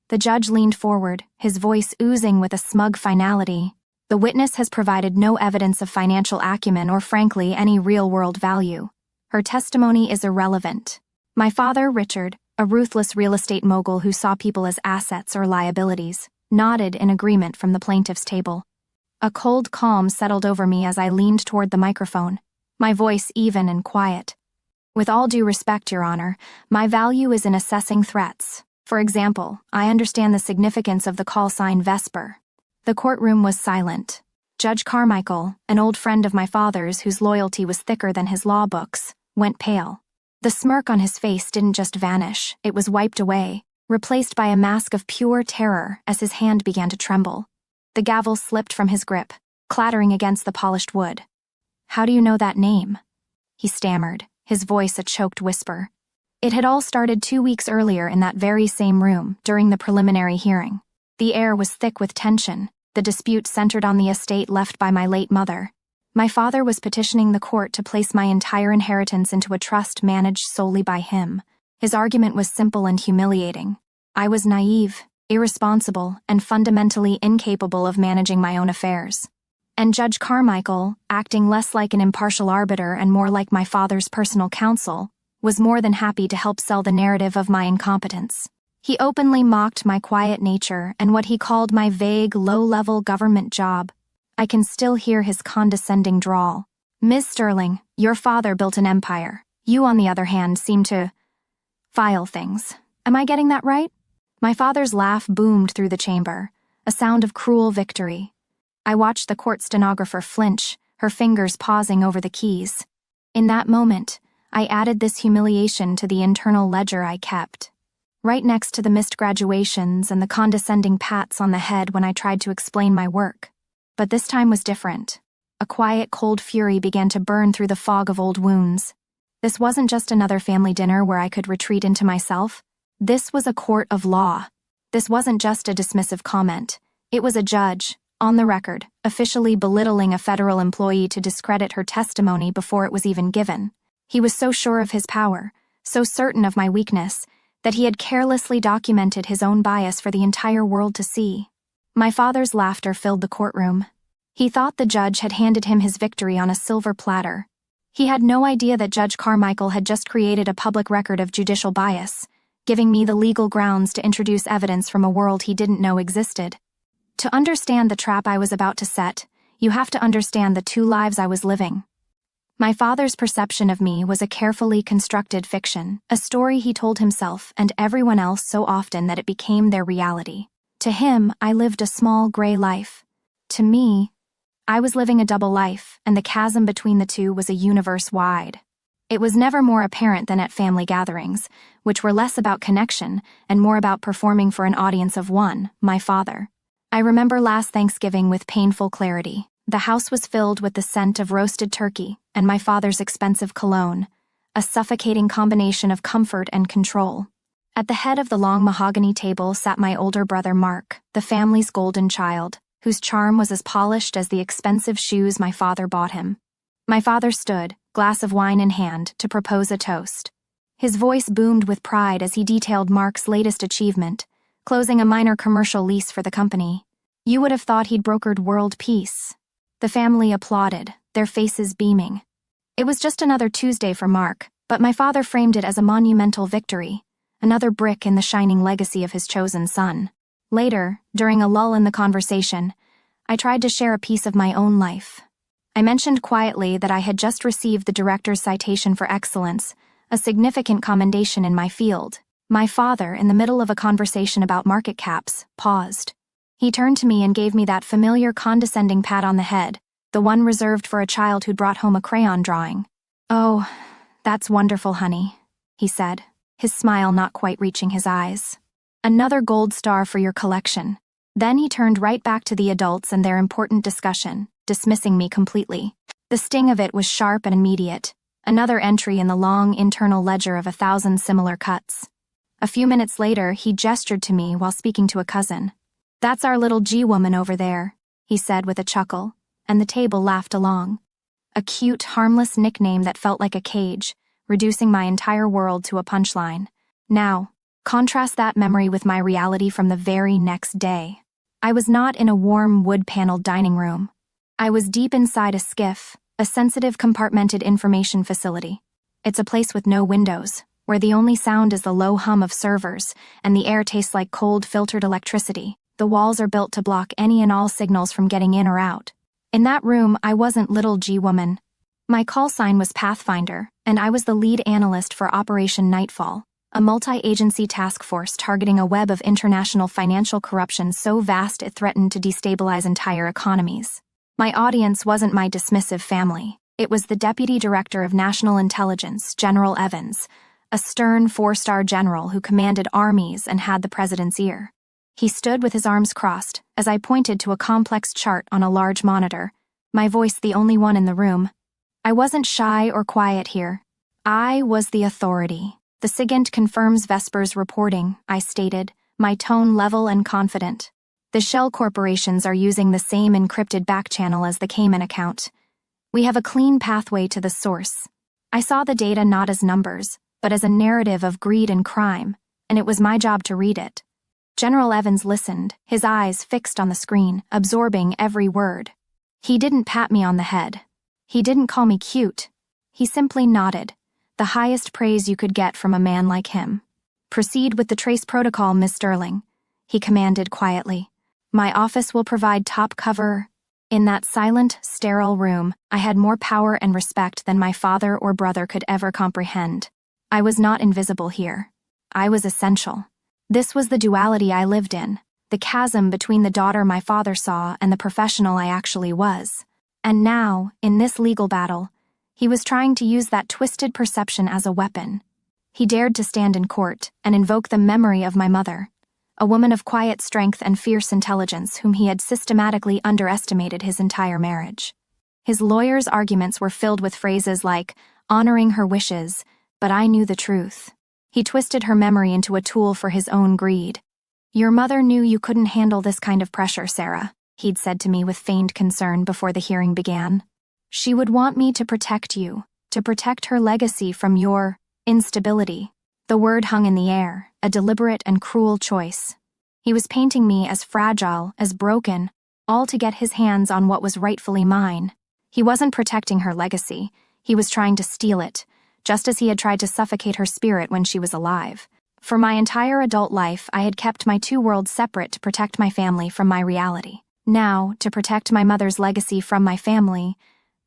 The judge leaned forward, his voice oozing with a smug finality. The witness has provided no evidence of financial acumen or, frankly, any real-world value. Her testimony is irrelevant. My father, Richard, a ruthless real estate mogul who saw people as assets or liabilities, nodded in agreement from the plaintiff's table. A cold calm settled over me as I leaned toward the microphone, my voice even and quiet. With all due respect, Your Honor, my value is in assessing threats. For example, I understand the significance of the call sign Vesper. The courtroom was silent. Judge Carmichael, an old friend of my father's whose loyalty was thicker than his law books, went pale. The smirk on his face didn't just vanish, it was wiped away, replaced by a mask of pure terror as his hand began to tremble. The gavel slipped from his grip, clattering against the polished wood. "How do you know that name?" he stammered, his voice a choked whisper. It had all started 2 weeks earlier in that very same room, during the preliminary hearing. The air was thick with tension. The dispute centered on the estate left by my late mother. My father was petitioning the court to place my entire inheritance into a trust managed solely by him. His argument was simple and humiliating. I was naive, irresponsible, and fundamentally incapable of managing my own affairs. And Judge Carmichael, acting less like an impartial arbiter and more like my father's personal counsel, was more than happy to help sell the narrative of my incompetence. He openly mocked my quiet nature and what he called my vague, low-level government job. I can still hear his condescending drawl. "Ms. Sterling, your father built an empire. You, on the other hand, seem to file things. Am I getting that right?" My father's laugh boomed through the chamber, a sound of cruel victory. I watched the court stenographer flinch, her fingers pausing over the keys. In that moment, I added this humiliation to the internal ledger I kept. Right next to the missed graduations and the condescending pats on the head when I tried to explain my work. But this time was different. A quiet, cold fury began to burn through the fog of old wounds. This wasn't just another family dinner where I could retreat into myself. This was a court of law. This wasn't just a dismissive comment. It was a judge, on the record, officially belittling a federal employee to discredit her testimony before it was even given. He was so sure of his power, so certain of my weakness, that he had carelessly documented his own bias for the entire world to see. My father's laughter filled the courtroom. He thought the judge had handed him his victory on a silver platter. He had no idea that Judge Carmichael had just created a public record of judicial bias, giving me the legal grounds to introduce evidence from a world he didn't know existed. To understand the trap I was about to set, you have to understand the 2 lives I was living. My father's perception of me was a carefully constructed fiction, a story he told himself and everyone else so often that it became their reality. To him, I lived a small, gray life. To me, I was living a double life, and the chasm between the two was a universe wide. It was never more apparent than at family gatherings, which were less about connection and more about performing for an audience of one, my father. I remember last Thanksgiving with painful clarity. The house was filled with the scent of roasted turkey and my father's expensive cologne, a suffocating combination of comfort and control. At the head of the long mahogany table sat my older brother Mark, the family's golden child, whose charm was as polished as the expensive shoes my father bought him. My father stood, glass of wine in hand, to propose a toast. His voice boomed with pride as he detailed Mark's latest achievement, closing a minor commercial lease for the company. You would have thought he'd brokered world peace. The family applauded, their faces beaming. It was just another Tuesday for Mark, but my father framed it as a monumental victory, another brick in the shining legacy of his chosen son. Later, during a lull in the conversation, I tried to share a piece of my own life. I mentioned quietly that I had just received the director's citation for excellence, a significant commendation in my field. My father, in the middle of a conversation about market caps, paused. He turned to me and gave me that familiar condescending pat on the head, the one reserved for a child who'd brought home a crayon drawing. "Oh, that's wonderful, honey," he said, his smile not quite reaching his eyes. "Another gold star for your collection." Then he turned right back to the adults and their important discussion, dismissing me completely. The sting of it was sharp and immediate, another entry in the long internal ledger of 1,000 similar cuts. A few minutes later, he gestured to me while speaking to a cousin. "That's our little G-woman over there," he said with a chuckle, and the table laughed along. A cute, harmless nickname that felt like a cage, reducing my entire world to a punchline. "Now, Contrast that memory with my reality from the very next day. I was not in a warm, wood-paneled dining room. I was deep inside a skiff, a sensitive compartmented information facility. It's a place with no windows, where the only sound is the low hum of servers, and the air tastes like cold, filtered electricity. The walls are built to block any and all signals from getting in or out. In that room, I wasn't little G woman. My call sign was Pathfinder, and I was the lead analyst for Operation Nightfall, a multi-agency task force targeting a web of international financial corruption so vast it threatened to destabilize entire economies. My audience wasn't my dismissive family. It was the Deputy Director of National Intelligence, General Evans, a stern four-star general who commanded armies and had the president's ear. He stood with his arms crossed as I pointed to a complex chart on a large monitor, my voice the only one in the room. I wasn't shy or quiet here. I was the authority. The SIGINT confirms Vesper's reporting, I stated, my tone level and confident. The shell corporations are using the same encrypted backchannel as the Cayman account. We have a clean pathway to the source. I saw the data not as numbers, but as a narrative of greed and crime, and it was my job to read it. General Evans listened, his eyes fixed on the screen, absorbing every word. He didn't pat me on the head. He didn't call me cute. He simply nodded, the highest praise you could get from a man like him. Proceed with the trace protocol, Miss Sterling, he commanded quietly. My office will provide top cover. In that silent, sterile room, I had more power and respect than my father or brother could ever comprehend. I was not invisible here. I was essential. This was the duality I lived in, the chasm between the daughter my father saw and the professional I actually was. And now, in this legal battle, he was trying to use that twisted perception as a weapon. He dared to stand in court and invoke the memory of my mother, a woman of quiet strength and fierce intelligence whom he had systematically underestimated his entire marriage. His lawyer's arguments were filled with phrases like, honoring her wishes, but I knew the truth. He twisted her memory into a tool for his own greed. Your mother knew you couldn't handle this kind of pressure, Sarah, he'd said to me with feigned concern before the hearing began. She would want me to protect you, to protect her legacy from your instability. The word hung in the air, a deliberate and cruel choice. He was painting me as fragile, as broken, all to get his hands on what was rightfully mine. He wasn't protecting her legacy, he was trying to steal it, just as he had tried to suffocate her spirit when she was alive. For my entire adult life, I had kept my two worlds separate to protect my family from my reality. Now, to protect my mother's legacy from my family,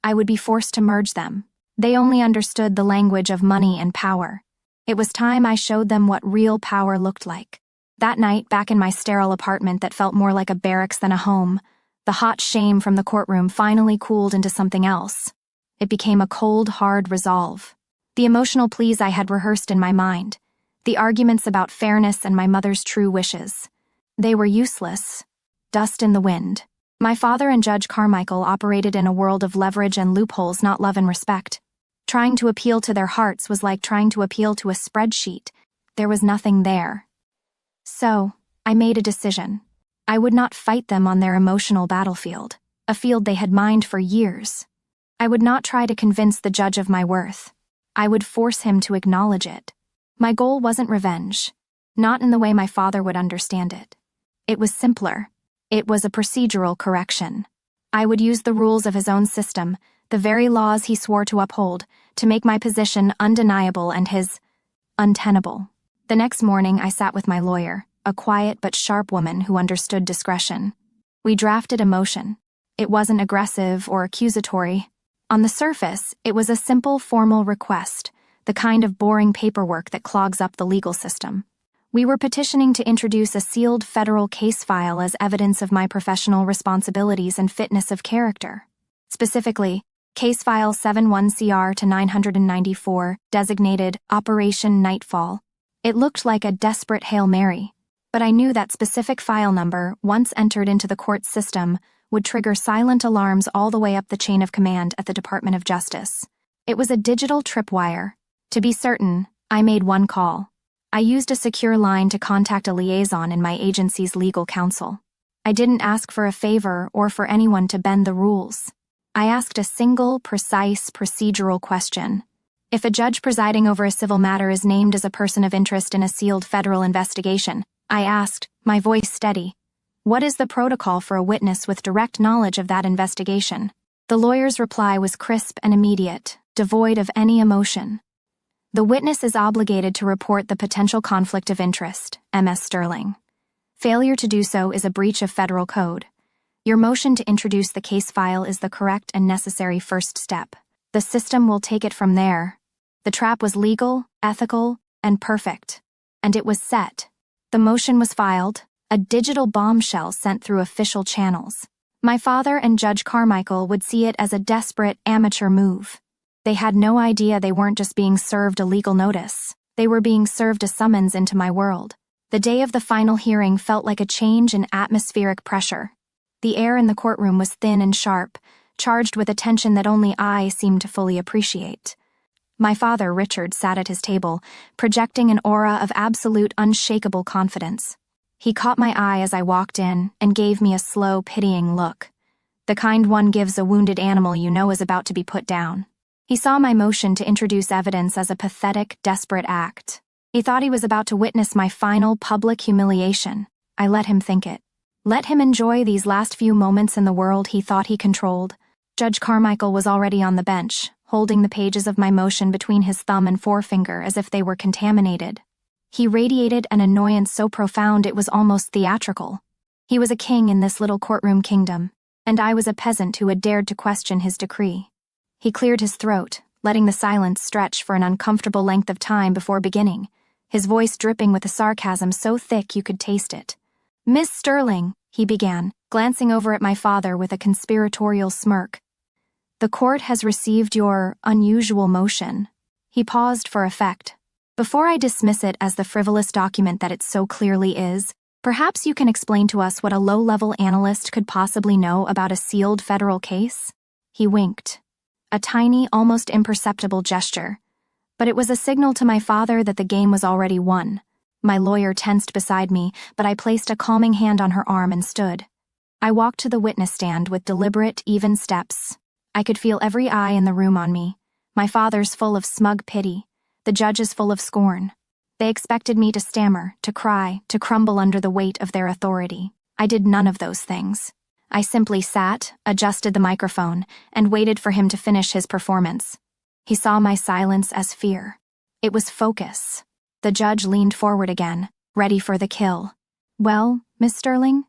I would be forced to merge them. They only understood the language of money and power. It was time I showed them what real power looked like. That night, back in my sterile apartment that felt more like a barracks than a home, the hot shame from the courtroom finally cooled into something else. It became a cold, hard resolve. The emotional pleas I had rehearsed in my mind, the arguments about fairness and my mother's true wishes. They were useless. Dust in the wind. My father and Judge Carmichael operated in a world of leverage and loopholes, not love and respect. Trying to appeal to their hearts was like trying to appeal to a spreadsheet. There was nothing there. So, I made a decision. I would not fight them on their emotional battlefield, a field they had mined for years. I would not try to convince the judge of my worth. I would force him to acknowledge it. My goal wasn't revenge, not in the way my father would understand it. It was simpler. It was a procedural correction. I would use the rules of his own system, the very laws he swore to uphold, to make my position undeniable and his untenable. The next morning, I sat with my lawyer, a quiet but sharp woman who understood discretion. We drafted a motion. It wasn't aggressive or accusatory. On the surface, it was a simple formal request, the kind of boring paperwork that clogs up the legal system. We were petitioning to introduce a sealed federal case file as evidence of my professional responsibilities and fitness of character. Specifically, Case File 71CR-994, designated Operation Nightfall. It looked like a desperate Hail Mary, but I knew that specific file number, once entered into the court system, would trigger silent alarms all the way up the chain of command at the Department of Justice. It was a digital tripwire. To be certain, I made one call. I used a secure line to contact a liaison in my agency's legal counsel. I didn't ask for a favor or for anyone to bend the rules. I asked a single, precise, procedural question. If a judge presiding over a civil matter is named as a person of interest in a sealed federal investigation, I asked, my voice steady, what is the protocol for a witness with direct knowledge of that investigation? The lawyer's reply was crisp and immediate, devoid of any emotion. The witness is obligated to report the potential conflict of interest, Ms. Sterling. Failure to do so is a breach of federal code. Your motion to introduce the case file is the correct and necessary first step. The system will take it from there. The trap was legal, ethical, and perfect. And it was set. The motion was filed, a digital bombshell sent through official channels. My father and Judge Carmichael would see it as a desperate, amateur move. They had no idea they weren't just being served a legal notice. They were being served a summons into my world. The day of the final hearing felt like a change in atmospheric pressure. The air in the courtroom was thin and sharp, charged with a tension that only I seemed to fully appreciate. My father, Richard, sat at his table, projecting an aura of absolute, unshakable confidence. He caught my eye as I walked in and gave me a slow, pitying look. The kind one gives a wounded animal you know is about to be put down. He saw my motion to introduce evidence as a pathetic, desperate act. He thought he was about to witness my final public humiliation. I let him think it. Let him enjoy these last few moments in the world he thought he controlled. Judge Carmichael was already on the bench, holding the pages of my motion between his thumb and forefinger as if they were contaminated. He radiated an annoyance so profound it was almost theatrical. He was a king in this little courtroom kingdom, and I was a peasant who had dared to question his decree. He cleared his throat, letting the silence stretch for an uncomfortable length of time before beginning, his voice dripping with a sarcasm so thick you could taste it. "Miss Sterling," he began, glancing over at my father with a conspiratorial smirk. "The court has received your unusual motion." He paused for effect. "Before I dismiss it as the frivolous document that it so clearly is, perhaps you can explain to us what a low-level analyst could possibly know about a sealed federal case?" He winked. A tiny, almost imperceptible gesture. But it was a signal to my father that the game was already won. My lawyer tensed beside me, but I placed a calming hand on her arm and stood. I walked to the witness stand with deliberate, even steps. I could feel every eye in the room on me. My father's full of smug pity, the judge's full of scorn. They expected me to stammer, to cry, to crumble under the weight of their authority. I did none of those things. I simply sat, adjusted the microphone, and waited for him to finish his performance. He saw my silence as fear. It was focus. The judge leaned forward again, ready for the kill. "Well, Miss Sterling?"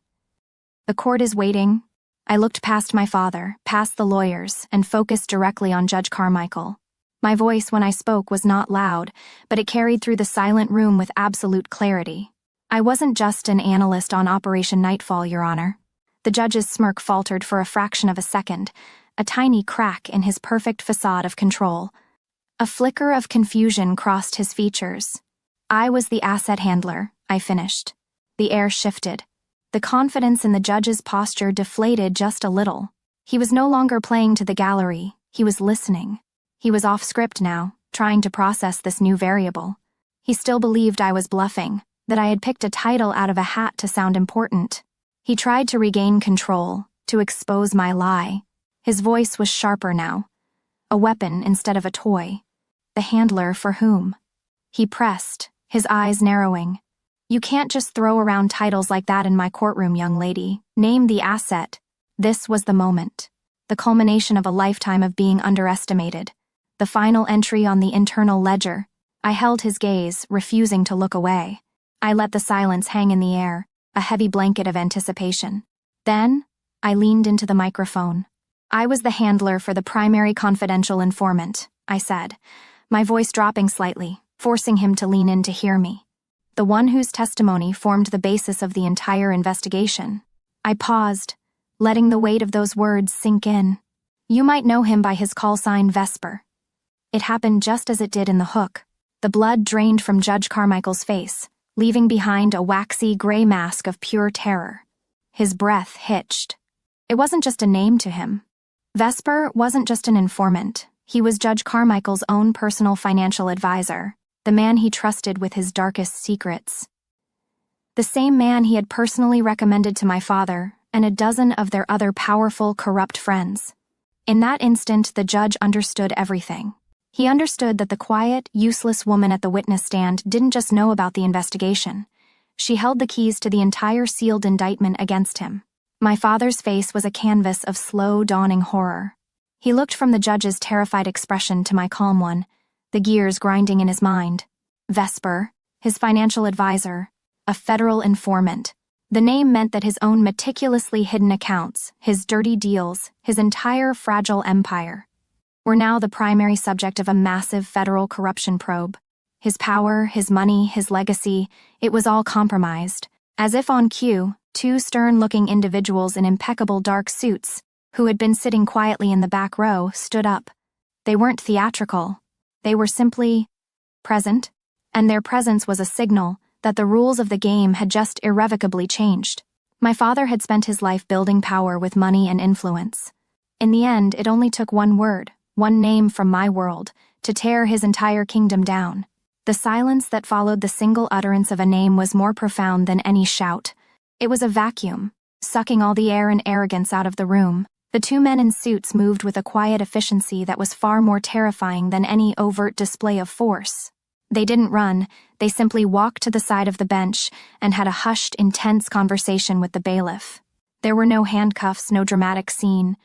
"The court is waiting." I looked past my father, past the lawyers, and focused directly on Judge Carmichael. My voice when I spoke was not loud, but it carried through the silent room with absolute clarity. "I wasn't just an analyst on Operation Nightfall, Your Honor." The judge's smirk faltered for a fraction of a second, a tiny crack in his perfect facade of control. A flicker of confusion crossed his features. "I was the asset handler," I finished. The air shifted. The confidence in the judge's posture deflated just a little. He was no longer playing to the gallery, he was listening. He was off script now, trying to process this new variable. He still believed I was bluffing, that I had picked a title out of a hat to sound important. He tried to regain control, to expose my lie. His voice was sharper now. A weapon instead of a toy. The handler for whom? He pressed, his eyes narrowing. "You can't just throw around titles like that in my courtroom, young lady. Name the asset." This was the moment. The culmination of a lifetime of being underestimated. The final entry on the internal ledger. I held his gaze, refusing to look away. I let the silence hang in the air, a heavy blanket of anticipation. Then, I leaned into the microphone. "I was the handler for the primary confidential informant," I said, my voice dropping slightly, forcing him to lean in to hear me. "The one whose testimony formed the basis of the entire investigation." I paused, letting the weight of those words sink in. "You might know him by his call sign Vesper." It happened just as it did in the hook. The blood drained from Judge Carmichael's face, leaving behind a waxy gray mask of pure terror. His breath hitched. It wasn't just a name to him. Vesper wasn't just an informant. He was Judge Carmichael's own personal financial advisor, the man he trusted with his darkest secrets. The same man he had personally recommended to my father and a dozen of their other powerful, corrupt friends. In that instant, the judge understood everything. He understood that the quiet, useless woman at the witness stand didn't just know about the investigation. She held the keys to the entire sealed indictment against him. My father's face was a canvas of slow, dawning horror. He looked from the judge's terrified expression to my calm one, the gears grinding in his mind. Vesper, his financial advisor, a federal informant. The name meant that his own meticulously hidden accounts, his dirty deals, his entire fragile empire, were now the primary subject of a massive federal corruption probe. His power, his money, his legacy, it was all compromised. As if on cue, two stern-looking individuals in impeccable dark suits, who had been sitting quietly in the back row, stood up. They weren't theatrical. They were simply present, and their presence was a signal that the rules of the game had just irrevocably changed. My father had spent his life building power with money and influence. In the end, it only took one word, one name from my world, to tear his entire kingdom down. The silence that followed the single utterance of a name was more profound than any shout. It was a vacuum, sucking all the air and arrogance out of the room. The two men in suits moved with a quiet efficiency that was far more terrifying than any overt display of force. They didn't run, they simply walked to the side of the bench and had a hushed, intense conversation with the bailiff. There were no handcuffs, no dramatic scene,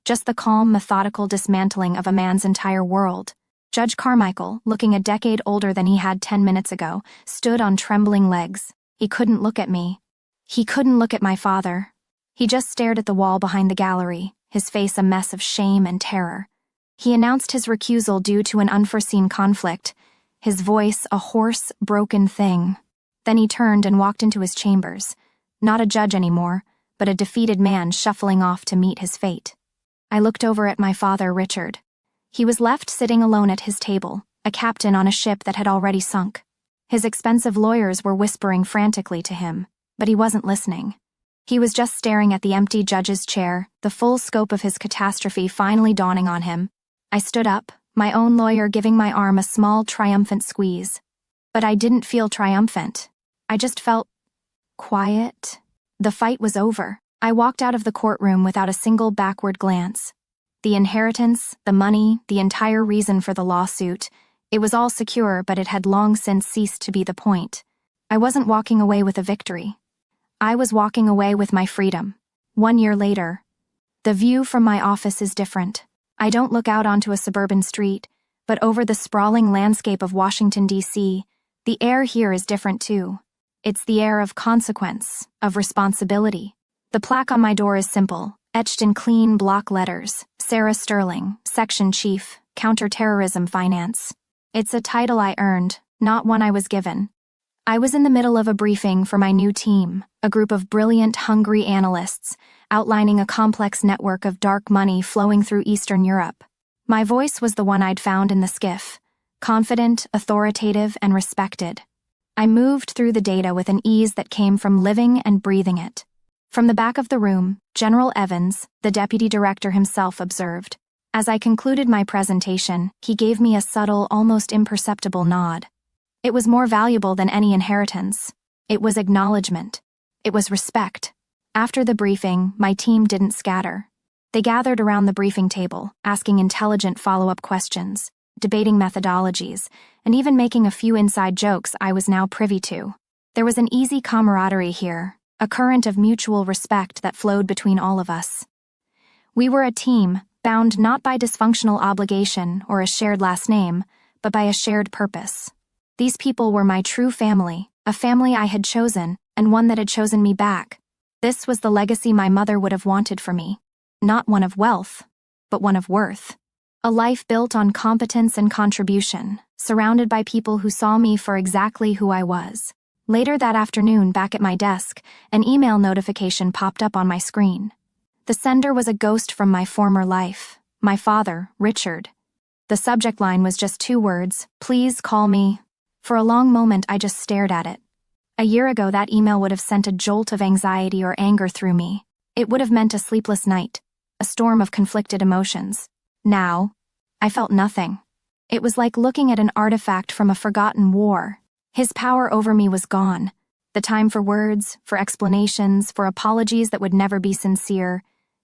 just the calm, methodical dismantling of a man's entire world. Judge Carmichael, looking a decade older than he had 10 minutes ago, stood on trembling legs. He couldn't look at me. He couldn't look at my father. He just stared at the wall behind the gallery, his face a mess of shame and terror. He announced his recusal due to an unforeseen conflict, his voice a hoarse, broken thing. Then he turned and walked into his chambers, not a judge anymore, but a defeated man shuffling off to meet his fate. I looked over at my father, Richard. He was left sitting alone at his table, a captain on a ship that had already sunk. His expensive lawyers were whispering frantically to him, but he wasn't listening. He was just staring at the empty judge's chair, the full scope of his catastrophe finally dawning on him. I stood up, my own lawyer giving my arm a small, triumphant squeeze. But I didn't feel triumphant. I just felt quiet. The fight was over. I walked out of the courtroom without a single backward glance. The inheritance, the money, the entire reason for the lawsuit, it was all secure, but it had long since ceased to be the point. I wasn't walking away with a victory. I was walking away with my freedom. 1 year later, the view from my office is different. I don't look out onto a suburban street, but over the sprawling landscape of Washington, D.C., the air here is different too. It's the air of consequence, of responsibility. The plaque on my door is simple, etched in clean block letters, Sarah Sterling, Section Chief, Counterterrorism Finance. It's a title I earned, not one I was given. I was in the middle of a briefing for my new team, a group of brilliant, hungry analysts, outlining a complex network of dark money flowing through Eastern Europe. My voice was the one I'd found in the skiff, confident, authoritative, and respected. I moved through the data with an ease that came from living and breathing it. From the back of the room, General Evans, the deputy director himself, observed. As I concluded my presentation, he gave me a subtle, almost imperceptible nod. It was more valuable than any inheritance. It was acknowledgement. It was respect. After the briefing, my team didn't scatter. They gathered around the briefing table, asking intelligent follow-up questions, debating methodologies, and even making a few inside jokes I was now privy to. There was an easy camaraderie here, a current of mutual respect that flowed between all of us. We were a team, bound not by dysfunctional obligation or a shared last name, but by a shared purpose. These people were my true family, a family I had chosen, and one that had chosen me back. This was the legacy my mother would have wanted for me. Not one of wealth, but one of worth. A life built on competence and contribution, surrounded by people who saw me for exactly who I was. Later that afternoon, back at my desk, an email notification popped up on my screen. The sender was a ghost from my former life, my father, Richard. The subject line was just 2 words, "Please call me." For a long moment, I just stared at it. A year ago, that email would have sent a jolt of anxiety or anger through me. It would have meant a sleepless night, a storm of conflicted emotions. Now, I felt nothing. It was like looking at an artifact from a forgotten war. His power over me was gone. The time for words, for explanations, for apologies that would never be sincere,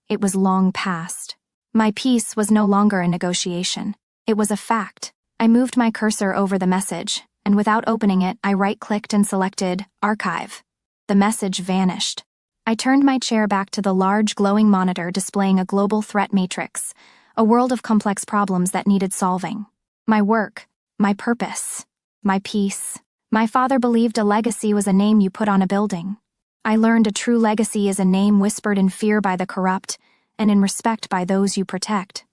it was long past. My peace was no longer a negotiation. It was a fact, I moved my cursor over the message, and without opening it, I right-clicked and selected Archive. The message vanished. I turned my chair back to the large glowing monitor displaying a global threat matrix, a world of complex problems that needed solving. My work, my purpose, my peace. My father believed a legacy was a name you put on a building. I learned a true legacy is a name whispered in fear by the corrupt and in respect by those you protect.